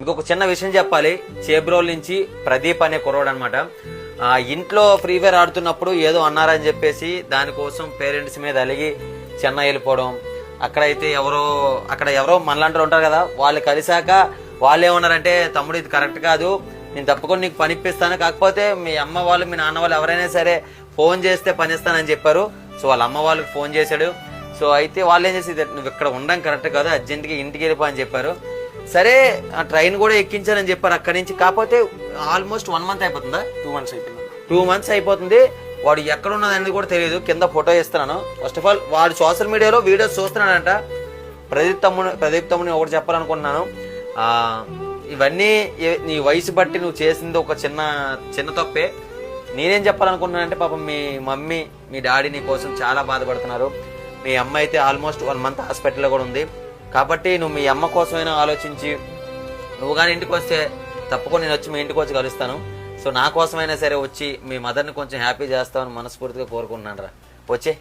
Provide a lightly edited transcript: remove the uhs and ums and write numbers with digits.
ఇంకొక చిన్న విషయం చెప్పాలి. చేబ్రోల్ నుంచి ప్రదీప్ అనే కుర్రోడు అనమాట. ఇంట్లో ఫ్రీ ఫైర్ ఆడుతున్నప్పుడు ఏదో అన్నారని చెప్పేసి దానికోసం పేరెంట్స్ మీద అలిగి చెన్నై వెళ్ళిపోవడం. అక్కడ ఎవరో మనలాంటి ఉంటారు కదా, వాళ్ళు కలిసాక వాళ్ళు ఏమన్నారంటే, తమ్ముడు ఇది కరెక్ట్ కాదు, నేను తప్పకుండా నీకు పనిపిస్తాను, కాకపోతే మీ అమ్మ వాళ్ళు మీ నాన్న వాళ్ళు ఎవరైనా సరే ఫోన్ చేస్తే పనిస్తానని చెప్పారు. సో వాళ్ళ అమ్మ వాళ్ళకి ఫోన్ చేశాడు. సో అయితే వాళ్ళు ఏం చేసి, నువ్వు ఇక్కడ ఉండడం కరెక్ట్ కాదు, అర్జెంట్గా ఇంటికి వెళ్ళిపో అని చెప్పారు. సరే ఆ ట్రైన్ కూడా ఎక్కించారని చెప్పారు అక్కడి నుంచి. కాకపోతే ఆల్మోస్ట్ 1 month అయిపోతుందా, 2 months అయిపోయింది. 2 months అయిపోతుంది. వాడు ఎక్కడ ఉన్నది కూడా తెలియదు. కింద ఫోటో ఇస్తున్నాను. ఫస్ట్ ఆఫ్ ఆల్ వాడు సోషల్ మీడియాలో వీడియోస్ చూస్తున్నాడంట. ప్రదీప్ తమ్ముని ఒకటి చెప్పాలనుకుంటున్నాను. ఇవన్నీ నీ వయసు బట్టి నువ్వు చేసింది ఒక చిన్న తప్పే. నేనేం చెప్పాలనుకుంటున్నానంటే, పాపం మీ మమ్మీ మీ డాడీ నీ కోసం చాలా బాధపడుతున్నారు. మీ అమ్మ అయితే ఆల్మోస్ట్ 1 month హాస్పిటల్లో కూడా ఉంది. కాబట్టి నువ్వు మీ అమ్మ కోసమైనా ఆలోచించి, నువ్వు కానీ ఇంటికి వస్తే తప్పకుండా నేను వచ్చి మీ ఇంటికి వచ్చి కలుస్తాను. సో నా కోసమైనా సరే వచ్చి మీ మదర్ని కొంచెం హ్యాపీ చేస్తామని మనస్ఫూర్తిగా కోరుకుంటున్నాను రా. వచ్చే